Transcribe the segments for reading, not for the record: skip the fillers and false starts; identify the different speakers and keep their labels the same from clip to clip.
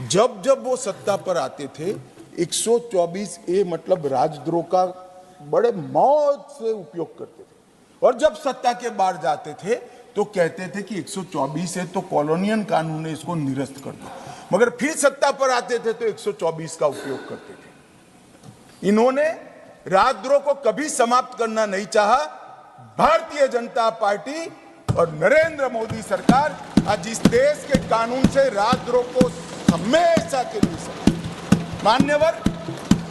Speaker 1: जब जब वो सत्ता पर आते थे 124A मतलब राजद्रोह का बड़े मौज से उपयोग करते थे, और जब सत्ता के बाहर जाते थे तो कहते थे कि 124 है तो कॉलोनियल कानून है, इसको निरस्त कर दो। मगर फिर सत्ता पर आते थे तो 124 का उपयोग करते थे। इन्होंने राजद्रोह को कभी समाप्त करना नहीं चाहा। भारतीय जनता पार्टी और नरेंद्र मोदी सरकार आज इस देश के कानून से राजद्रोह को हमेशा के लिए मान्यवर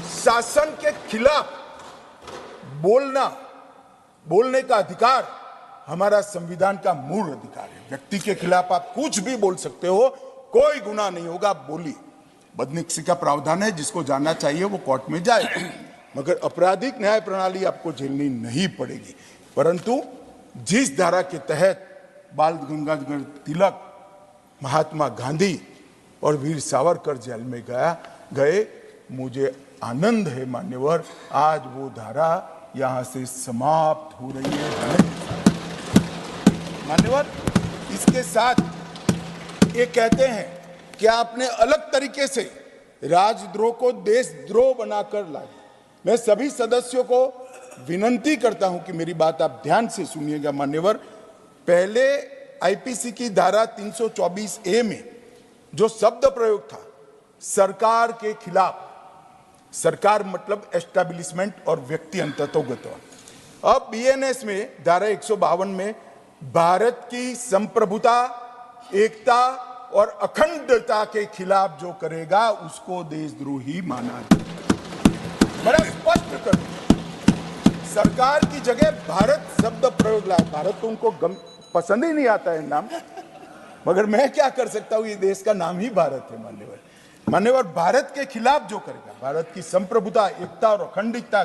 Speaker 1: शासन के खिलाफ बोलने का अधिकार हमारा संविधान का मूल अधिकार है। व्यक्ति के खिलाफ आप कुछ भी बोल सकते हो, कोई गुनाह नहीं होगा, बोलिए। बदनिक्सी का प्रावधान है, जिसको जानना चाहिए वो कोर्ट में जाए, मगर आपराधिक न्याय प्रणाली आपको झेलनी नहीं पड़ेगी। परंतु जिस धारा के तहत बाल गंगाधर तिलक, महात्मा गांधी और वीर सावरकर जेल में गए, मुझे आनंद है मान्यवर, आज वो धारा यहां से समाप्त हो रही है। मान्यवर, इसके साथ ये कहते हैं कि आपने अलग तरीके से राजद्रोह को देशद्रोह बनाकर लाए। मैं सभी सदस्यों को विनंती करता हूं कि मेरी बात आप ध्यान से सुनिएगा मान्यवर। पहले आईपीसी की धारा 324A में जो शब्द प्रयोग था सरकार के खिलाफ, सरकार मतलब एस्टैब्लिशमेंट और व्यक्ति अंततोगत, अब बीएनएस में धारा 152 में भारत की संप्रभुता, एकता और अखंडता के खिलाफ जो करेगा उसको देशद्रोही माना जाए। बड़ा स्पष्ट कर, सरकार की जगह भारत शब्द प्रयोग लाए। भारत तो उनको पसंद ही नहीं आता है नाम, मगर मैं क्या कर सकता हूं, ये देश का नाम ही भारत है मान्यवर। भारत के खिलाफ जो करेगा, भारत की संप्रभुता, एकता और अखंडता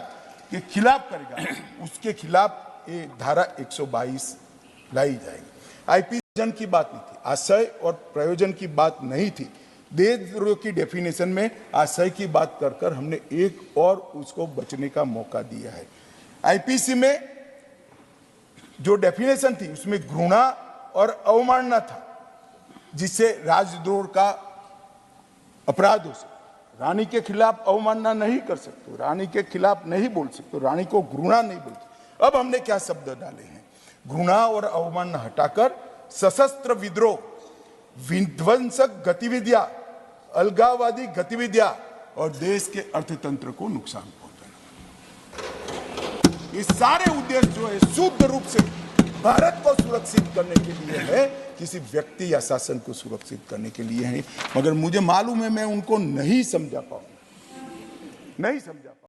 Speaker 1: के खिलाफ करेगा, उसके खिलाफ ये धारा 122 लाई जाएगी। आईपीसी की बात नहीं थी, आशय और प्रयोजन की बात नहीं थी। देशद्रोह की डेफिनेशन में आशय की बात कर हमने एक और उसको बचने का मौका दिया है। आईपीसी में जो डेफिनेशन थी उसमें घृणा और अवमानना था, जिससे राजद्रोह का अपराध हो सकता। रानी के खिलाफ अवमानना नहीं कर सकते, रानी के खिलाफ नहीं बोल सकते, रानी को घृणा नहीं बोलते। अब हमने क्या शब्द डाले हैं, घृणा और अवमानना हटाकर सशस्त्र विद्रोह, विध्वंसक गतिविधियां, अलगाववादी गतिविधियां और देश के अर्थतंत्र को नुकसान पहुंचाना, ये सारे उद्देश्य जो है शुद्ध रूप से भारत को सुरक्षित करने के लिए है, किसी व्यक्ति या शासन को सुरक्षित करने के लिए है। मगर मुझे मालूम है मैं उनको नहीं समझा पाऊंगा।